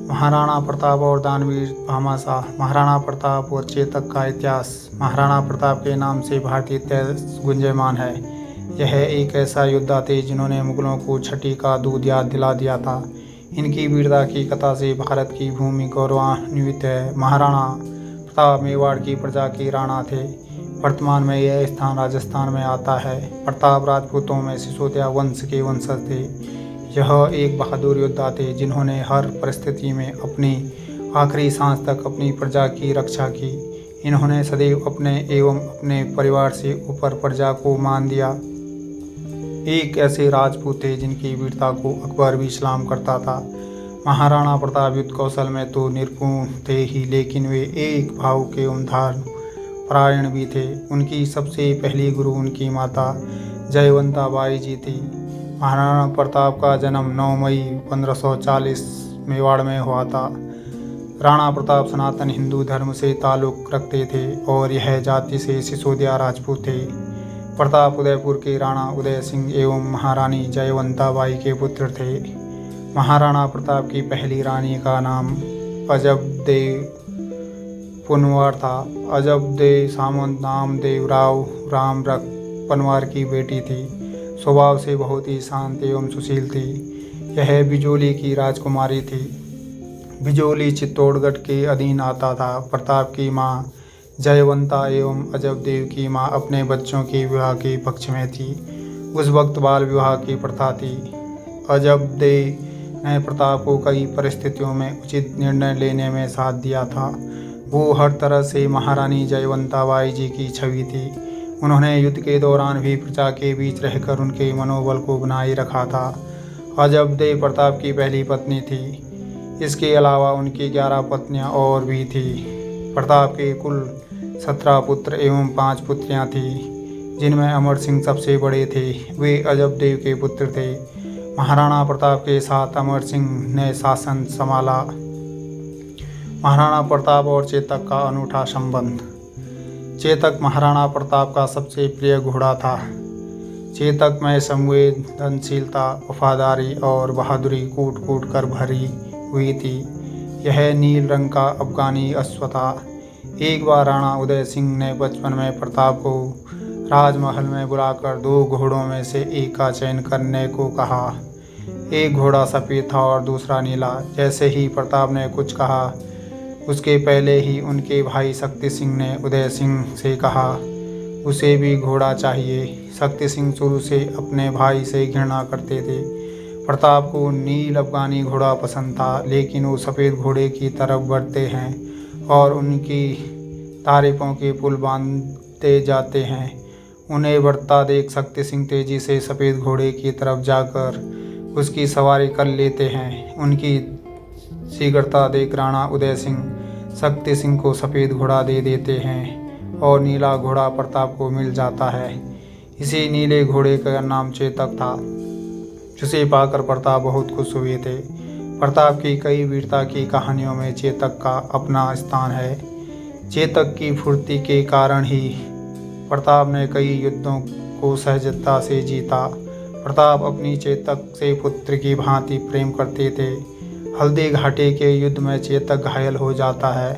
महाराणा प्रताप और दानवीर भामाशाह। महाराणा प्रताप और चेतक का इतिहास। महाराणा प्रताप के नाम से भारतीय इतिहास गुंजयमान है। यह एक ऐसा योद्धा थे जिन्होंने मुगलों को छठी का दूध याद दिला दिया था। इनकी वीरता की कथा से भारत की भूमि गौरवान्वित है। महाराणा प्रताप मेवाड़ की प्रजा के राणा थे। वर्तमान में यह स्थान राजस्थान में आता है। प्रताप राजपूतों में सिसोदिया वंश के वंशज थे। यह एक बहादुर योद्धा थे जिन्होंने हर परिस्थिति में अपनी आखिरी सांस तक अपनी प्रजा की रक्षा की। इन्होंने सदैव अपने एवं अपने परिवार से ऊपर प्रजा को मान दिया। एक ऐसे राजपूत थे जिनकी वीरता को अकबर भी सलाम करता था। महाराणा प्रताप युद्ध कौशल में तो निपुण थे ही, लेकिन वे एक भावुक एवं धर्म परायण भी थे। उनकी सबसे पहली गुरु उनकी माता जयवंता बाई जी थी। महाराणा प्रताप का जन्म 9 मई 1540 मेवाड़ में हुआ था। राणा प्रताप सनातन हिंदू धर्म से ताल्लुक़ रखते थे और यह जाति से सिसोदिया राजपूत थे। प्रताप उदयपुर के राणा उदय सिंह एवं महारानी जयवंता बाई के पुत्र थे। महाराणा प्रताप की पहली रानी का नाम अजबदे पुनवार था। अजबदे सामंत नामदेव राव रामरख पनवार की बेटी थी। स्वभाव से बहुत ही शांत एवं सुशील थी। यह बिजोली की राजकुमारी थी। बिजोली चित्तौड़गढ़ के अधीन आता था। प्रताप की माँ जयवंता एवं अजबदेव की माँ अपने बच्चों के विवाह के पक्ष में थी। उस वक्त बाल विवाह की प्रथा थी। अजबदेव ने प्रताप को कई परिस्थितियों में उचित निर्णय लेने में साथ दिया था। वो हर तरह से महारानी जयवंता बाई जी की छवि थी। उन्होंने युद्ध के दौरान भी प्रजा के बीच रहकर उनके मनोबल को बनाए रखा था। अजबदेव प्रताप की पहली पत्नी थी। इसके अलावा उनकी 11 पत्नियां और भी थी। प्रताप के कुल 17 पुत्र एवं 5 पुत्रियां थीं, जिनमें अमर सिंह सबसे बड़े थे। वे अजबदेव के पुत्र थे। महाराणा प्रताप के साथ अमर सिंह ने शासन संभाला। महाराणा प्रताप और चेतक का अनूठा संबंध। चेतक महाराणा प्रताप का सबसे प्रिय घोड़ा था। चेतक में संवेदनशीलता, वफादारी और बहादुरी कूट कूट कर भरी हुई थी। यह नील रंग का अफगानी अश्व था। एक बार राणा उदय सिंह ने बचपन में प्रताप को राजमहल में बुलाकर 2 घोड़ों में से एक का चयन करने को कहा। एक घोड़ा सफ़ेद था और दूसरा नीला। जैसे ही प्रताप ने कुछ कहा, उसके पहले ही उनके भाई शक्ति सिंह ने उदय सिंह से कहा उसे भी घोड़ा चाहिए। शक्ति सिंह शुरू से अपने भाई से घृणा करते थे। प्रताप को नील अफगानी घोड़ा पसंद था, लेकिन वो सफ़ेद घोड़े की तरफ बढ़ते हैं और उनकी तारीफों के पुल बांधते जाते हैं। उन्हें बढ़ता देख शक्ति सिंह तेजी से सफ़ेद घोड़े की तरफ जाकर उसकी सवारी कर लेते हैं। उनकी शीघ्रता देख राणा उदय सिंह शक्ति सिंह को सफ़ेद घोड़ा दे देते हैं और नीला घोड़ा प्रताप को मिल जाता है। इसी नीले घोड़े का नाम चेतक था, जिसे पाकर प्रताप बहुत खुश हुए थे। प्रताप की कई वीरता की कहानियों में चेतक का अपना स्थान है। चेतक की फुर्ती के कारण ही प्रताप ने कई युद्धों को सहजता से जीता। प्रताप अपनी चेतक से पुत्र की भांति प्रेम करते थे। हल्दी घाटी के युद्ध में चेतक घायल हो जाता है।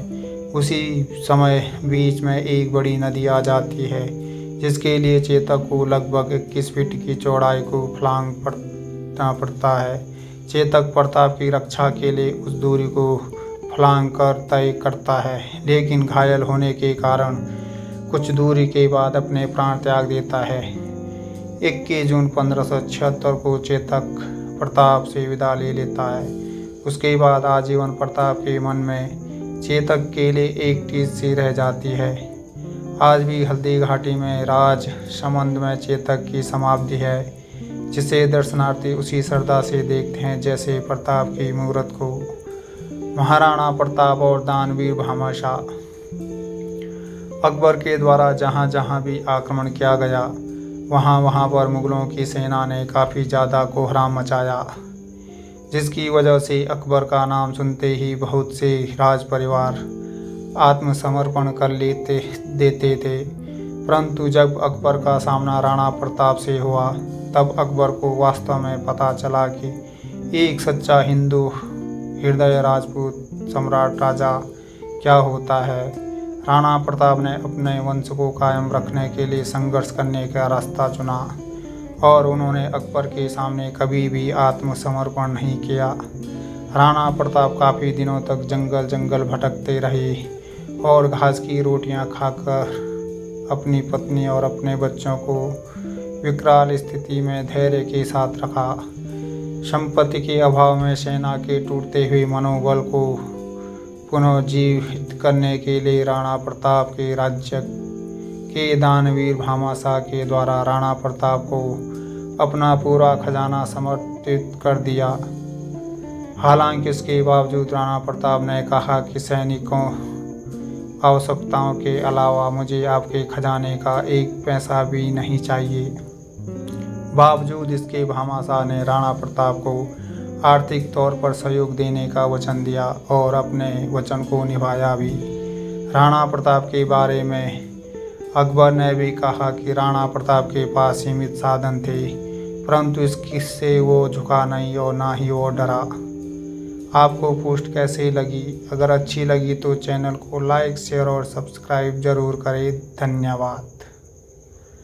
उसी समय बीच में एक बड़ी नदी आ जाती है, जिसके लिए चेतक को लगभग 21 फीट की चौड़ाई को फलांग पड़ता है। चेतक प्रताप की रक्षा के लिए उस दूरी को फलांग कर तय करता है, लेकिन घायल होने के कारण कुछ दूरी के बाद अपने प्राण त्याग देता है। 21 जून 1576 को चेतक प्रताप से विदा ले लेता है। उसके बाद आजीवन प्रताप के मन में चेतक के लिए एक चीज सी रह जाती है। आज भी हल्दी घाटी में राज संबंध में चेतक की समाधि है, जिसे दर्शनार्थी उसी श्रद्धा से देखते हैं जैसे प्रताप की मूर्त को। महाराणा प्रताप और दानवीर भामाशाह। अकबर के द्वारा जहाँ जहाँ भी आक्रमण किया गया, वहाँ पर मुगलों की सेना ने काफ़ी ज़्यादा कोहराम मचाया, जिसकी वजह से अकबर का नाम सुनते ही बहुत से राज परिवार आत्मसमर्पण कर देते थे। परंतु जब अकबर का सामना राणा प्रताप से हुआ, तब अकबर को वास्तव में पता चला कि एक सच्चा हिंदू हृदय राजपूत सम्राट राजा क्या होता है। राणा प्रताप ने अपने वंश को कायम रखने के लिए संघर्ष करने का रास्ता चुना और उन्होंने अकबर के सामने कभी भी आत्मसमर्पण नहीं किया। राणा प्रताप काफ़ी दिनों तक जंगल जंगल भटकते रहे और घास की रोटियां खाकर अपनी पत्नी और अपने बच्चों को विकराल स्थिति में धैर्य के साथ रखा। संपत्ति के अभाव में सेना के टूटते हुए मनोबल को पुनर्जीवित करने के लिए राणा प्रताप के राज्य के दानवीर भामाशाह के द्वारा राणा प्रताप को अपना पूरा खजाना समर्पित कर दिया। हालांकि इसके बावजूद राणा प्रताप ने कहा कि सैनिकों आवश्यकताओं के अलावा मुझे आपके खजाने का एक पैसा भी नहीं चाहिए। बावजूद इसके भामाशाह ने राणा प्रताप को आर्थिक तौर पर सहयोग देने का वचन दिया और अपने वचन को निभाया भी। राणा प्रताप के बारे में अकबर ने भी कहा कि राणा प्रताप के पास सीमित साधन थे, परंतु इससे वो झुका नहीं और ना ही वो डरा। आपको पोस्ट कैसे लगी? अगर अच्छी लगी तो चैनल को लाइक, शेयर और सब्सक्राइब जरूर करें। धन्यवाद।